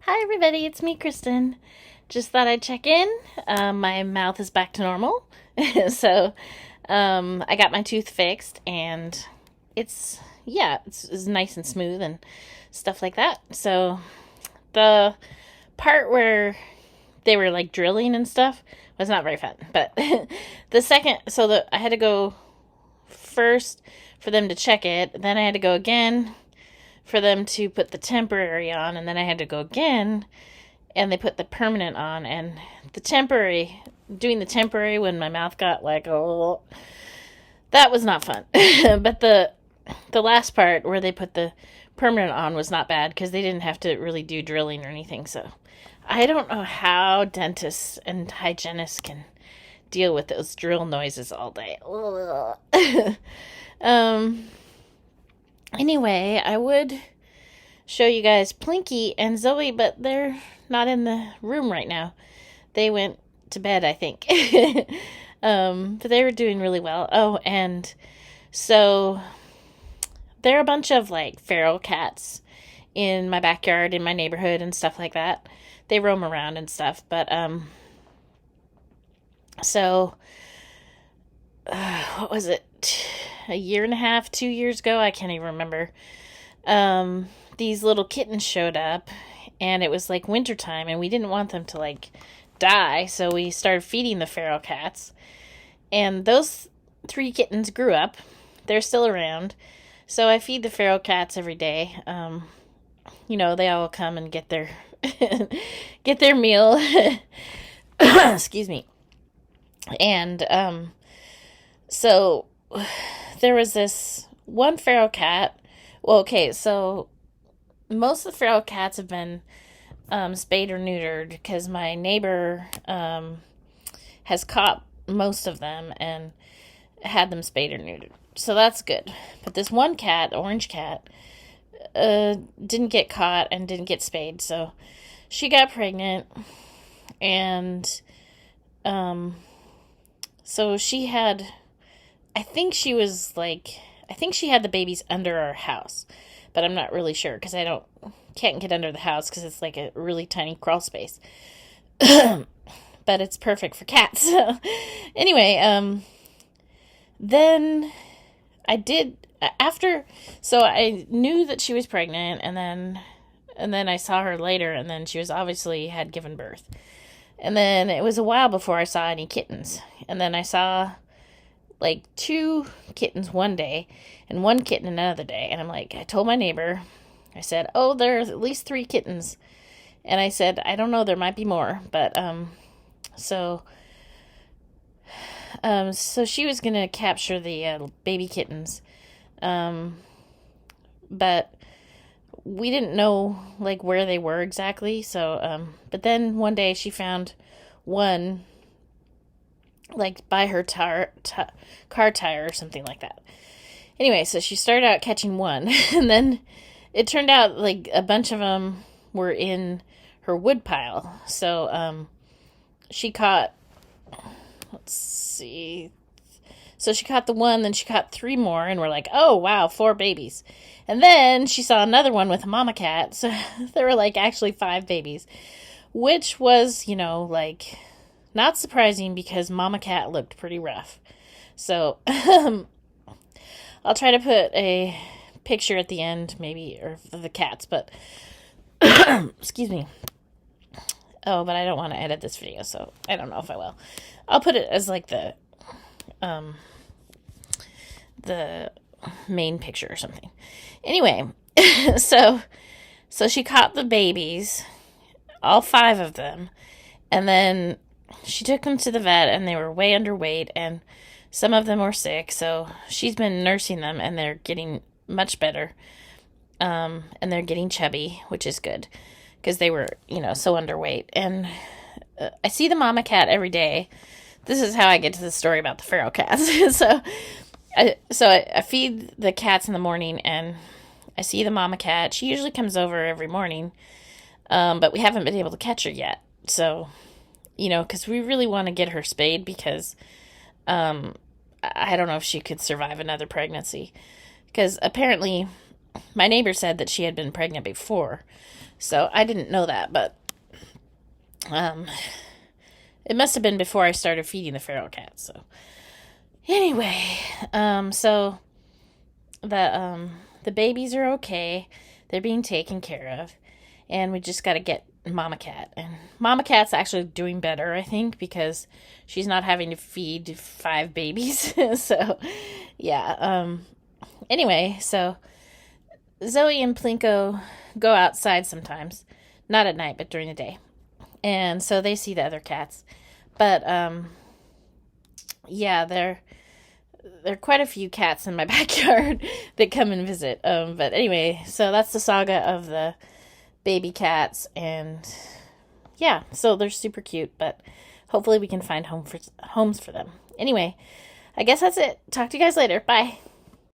Hi, everybody. It's me, Kristen. Just thought I'd check in. My mouth is back to normal. so, I got my tooth fixed, and it's nice and smooth and stuff like that. So, the part where they were like drilling and stuff was not very fun. But I had to go first for them to check it. Then I had to go again for them to put the temporary on, and then I had to go again and they put the permanent on. And doing the temporary when my mouth got like, oh, that was not fun. But the last part where they put the permanent on was not bad because they didn't have to really do drilling or anything. So I don't know how dentists and hygienists can deal with those drill noises all day. um Anyway, I would show you guys Plinky and Zoe, but they're not in the room right now. They went to bed, I think. But they were doing really well. Oh, and so there are a bunch of like feral cats in my backyard, in my neighborhood, and stuff like that. They roam around and stuff, but so what was it? A year and a half, 2 years ago, I can't even remember. These little kittens showed up, and it was like wintertime, and we didn't want them to like die, so we started feeding the feral cats. And those three kittens grew up. They're still around. So I feed the feral cats every day. They all come and get their get their meal. Excuse me. And so there was this one feral cat. Well, okay, so most of the feral cats have been spayed or neutered because my neighbor has caught most of them and had them spayed or neutered. So that's good. But this one cat, orange cat, didn't get caught and didn't get spayed. So she got pregnant, and so she had, I think she had the babies under our house, but I'm not really sure because can't get under the house because it's like a really tiny crawl space. But it's perfect for cats. Anyway, then I did after, so I knew that she was pregnant, and then I saw her later, and then she was obviously had given birth. And then it was a while before I saw any kittens. And then I saw like two kittens one day and one kitten another day. And I told my neighbor, I said, oh, there's at least three kittens. And I said, I don't know, there might be more. But, so she was going to capture the baby kittens. But we didn't know like where they were exactly. So, but then one day she found one like by her car tire or something like that. Anyway, so she started out catching one, and then it turned out like a bunch of them were in her wood pile. So she caught, let's see, so she caught the one, then she caught three more, and we're like, oh wow, four babies. And then she saw another one with a mama cat, so there were like actually five babies, which was, like not surprising because mama cat looked pretty rough. So I'll try to put a picture at the end, maybe, or of the cats, but excuse me. Oh, but I don't want to edit this video, so I don't know if I will. I'll put it as like the main picture or something. Anyway, so she caught the babies, all five of them, and then she took them to the vet, and they were way underweight, and some of them were sick, so she's been nursing them, and they're getting much better, and they're getting chubby, which is good, because they were, so underweight. And I see the mama cat every day. This is how I get to the story about the feral cats. so I feed the cats in the morning, and I see the mama cat. She usually comes over every morning, but we haven't been able to catch her yet. So, because we really want to get her spayed because I don't know if she could survive another pregnancy. Because apparently my neighbor said that she had been pregnant before. So I didn't know that, but um, it must have been before I started feeding the feral cats. So anyway, so the babies are okay. They're being taken care of, and we just got to get Mama Cat. And Mama Cat's actually doing better, I think, because she's not having to feed 5 babies. So, yeah. Anyway, so Zoe and Plinko go outside sometimes, not at night, but during the day, and so they see the other cats. But yeah, there are quite a few cats in my backyard that come and visit. But anyway, so that's the saga of the baby cats, and yeah, so they're super cute, but hopefully we can find homes for them. Anyway, I guess that's it. Talk to you guys later. Bye.